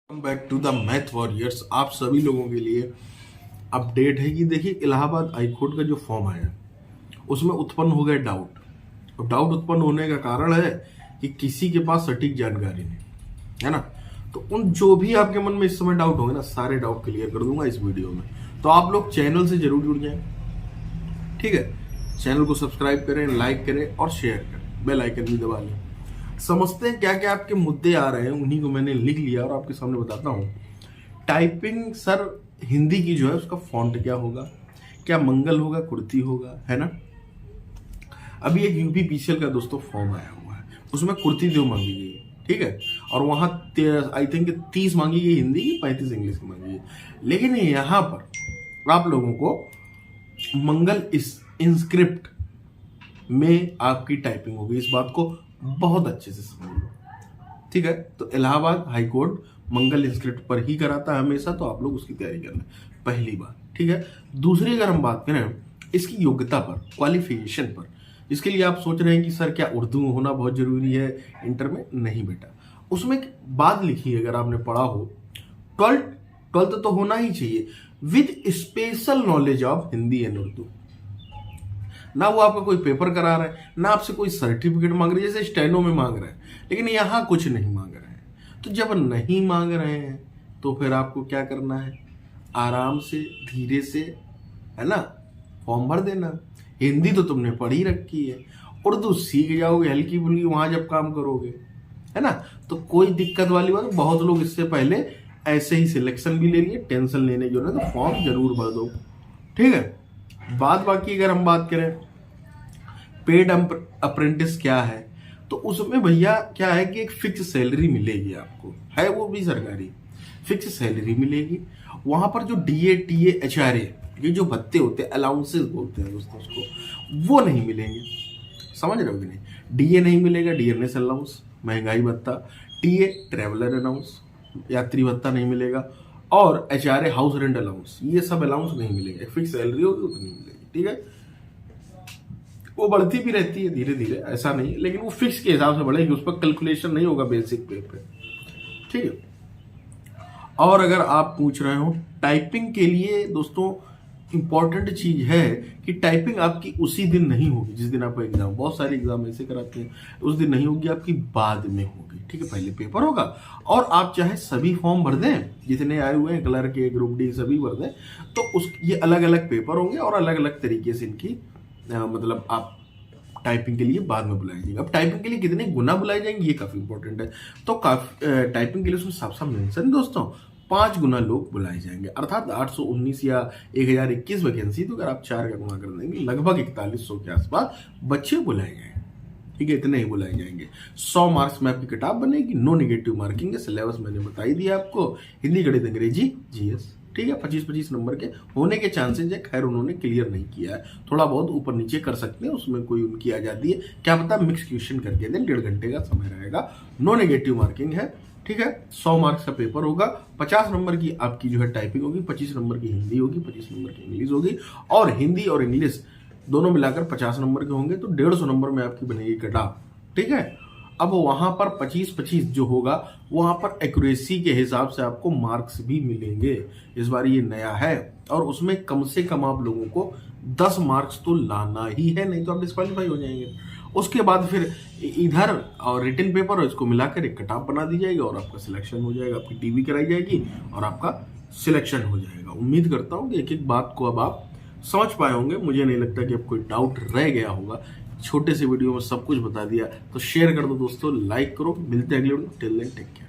Welcome back to the math warriors. आप सभी लोगों के लिए अपडेट है कि देखिए इलाहाबाद हाई कोर्ट का जो फॉर्म आया उसमें उत्पन्न हो गए डाउट। अब डाउट उत्पन्न होने का कारण है कि किसी के पास सटीक जानकारी नहीं है ना। तो उन जो भी आपके मन में इस समय डाउट होंगे ना, सारे डाउट क्लियर कर दूंगा इस वीडियो में। तो आप लोग चैनल से जरूर जुड़ जाएं, ठीक है। चैनल को सब्सक्राइब करें, लाइक करें और शेयर करें, बेल आइकन भी दबा लें। समझते हैं क्या क्या आपके मुद्दे आ रहे हैं, उन्हीं को मैंने लिख लिया और आपके सामने बताता हूं। टाइपिंग सर हिंदी की जो है उसका फॉन्ट क्या होगा, क्या मंगल होगा, कुर्ती होगा, है ना। अभी एक यूपीपीसीएल का दोस्तों फॉर्म आया हुआ है, उसमें कुर्ती दो मांगी गई है, ठीक है। और वहां आई थिंक 30 मांगी गई हिंदी की, 35 इंग्लिश की मांगी गई। लेकिन यहां पर आप लोगों को मंगल इंस्क्रिप्ट में आपकी टाइपिंग होगी। इस बात को बहुत अच्छे से समझ लो, ठीक है। तो इलाहाबाद हाई कोर्ट मंगल इंस्क्रिप्ट पर ही कराता है हमेशा, तो आप लोग उसकी तैयारी करना, पहली बात, ठीक है। दूसरी अगर हम बात करें इसकी योग्यता पर, क्वालिफिकेशन पर, इसके लिए आप सोच रहे हैं कि सर क्या उर्दू होना बहुत जरूरी है इंटर में? नहीं बेटा, उसमें एक बात लिखी है, अगर आपने पढ़ा हो, ट्वेल्थ तो होना ही चाहिए with special knowledge of Hindi and Urdu. ना वो आपका कोई पेपर करा रहा है, ना आपसे कोई सर्टिफिकेट मांग रहे हैं जैसे स्टेनो में मांग रहे हैं, लेकिन यहां कुछ नहीं मांग रहे हैं। तो जब नहीं मांग रहे हैं तो फिर आपको क्या करना है? आराम से, धीरे से, है ना, फॉर्म भर देना। हिंदी तो तुमने पढ़ी रखी है, उर्दू सीख जाओगे हल्की फुल्की वहां जब काम करोगे, है ना। तो कोई दिक्कत वाली बात, बहुत लोग इससे पहले ऐसे ही सिलेक्शन भी ले लिए, टेंशन लेने की जरूरत है, तो फॉर्म जरूर भर दो, ठीक है। बाकी अगर हम बात करें पेड अप्रेंटिस क्या है, तो उसमें भैया क्या है कि एक फिक्स सैलरी मिलेगी आपको, है वो भी सरकारी, फिक्स सैलरी मिलेगी। वहां पर जो डीए टीए एचआरए ये जो भत्ते होते हैं, अलाउंसेस बोलते हैं दोस्तों उसको, वो नहीं मिलेंगे। समझ रहे हो कि नहीं? डीए नहीं मिलेगा, डीएनएस अलाउंस महंगाई भत्ता, टीए ट्रेवलर अलाउंस यात्री भत्ता नहीं मिलेगा, और एचआरए हाउस रेंट अलाउंस, ये सब अलाउंस नहीं मिलेगा। फिक्स सैलरी होगी उतनी मिलेगी, ठीक है। वो बढ़ती भी रहती है धीरे धीरे, ऐसा नहीं, लेकिन वो फिक्स के हिसाब से बढ़ेगी, उस पर कैलकुलेशन नहीं होगा बेसिक पे, ठीक है। और अगर आप पूछ रहे हो टाइपिंग के लिए दोस्तों, इंपॉर्टेंट चीज है कि टाइपिंग आपकी उसी दिन नहीं होगी जिस दिन आपका एग्जाम, बहुत सारे एग्जाम ऐसे कराते हैं, उस दिन नहीं होगी, आपकी बाद में होगी, ठीक है। पहले पेपर होगा और आप चाहे सभी फॉर्म भर दें, जितने आए हुए हैं क्लर्क के, ग्रुप डी, सभी भर दें, तो उस ये अलग अलग पेपर होंगे और अलग अलग तरीके से इनकी मतलब आप टाइपिंग के लिए बाद में बुलाए जाएंगे। अब टाइपिंग के लिए कितने गुना बुलाए जाएंगे ये काफी इंपॉर्टेंट है। तो टाइपिंग के लिए उसमें साफ साफ मेंशन दोस्तों 5 गुना लोग बुलाए जाएंगे, अर्थात 819 या 1021 वैकेंसी, तो अगर आप 4 का गुना कर देंगे लगभग 4100 के आसपास बच्चे बुलाए जाएंगे, ठीक है। इतने ही बुलाए जाएंगे। 100 मार्क्स में आपकी किताब बनेगी, नो नेगेटिव मार्किंग है, सिलेबस मैंने बता ही दिया आपको, हिंदी, गणित, अंग्रेजी, जीएस, ठीक है। 25-25 नंबर के होने के चांसेस है, खैर उन्होंने क्लियर नहीं किया है, थोड़ा बहुत ऊपर नीचे कर सकते हैं, उसमें कोई उनकी आजादी है, क्या पता मिक्स क्वेश्चन करके दें, 1.5 घंटे का समय रहेगा, नो नेगेटिव मार्किंग है, ठीक है। 100 मार्क्स का पेपर होगा, 50 नंबर की आपकी जो है टाइपिंग होगी, 25 नंबर की हिंदी होगी, 25 नंबर की इंग्लिश होगी, और हिंदी और इंग्लिश दोनों मिलाकर 50 नंबर के होंगे, तो 150 नंबर में आपकी बनेगी कटाप, ठीक है। अब वहां पर 25-25 जो होगा, वहां पर एक्यूरेसी के हिसाब से आपको मार्क्स भी मिलेंगे, इस बार ये नया है, और उसमें कम से कम आप लोगों को 10 मार्क्स तो लाना ही है, नहीं तो आप डिस्क्वालीफाई हो जाएंगे। उसके बाद फिर इधर और रिटन पेपर और इसको मिलाकर एक कटाप बना दी जाएगी और आपका सिलेक्शन हो जाएगा, आपकी टीवी कराई जाएगी और आपका सिलेक्शन हो जाएगा। उम्मीद करता हूं कि एक एक बात को अब आप समझ पाए होंगे, मुझे नहीं लगता कि अब कोई डाउट रह गया होगा। छोटे से वीडियो में सब कुछ बता दिया, तो शेयर कर दो दोस्तों, लाइक करो, मिलते हैं अगले video, till then take care.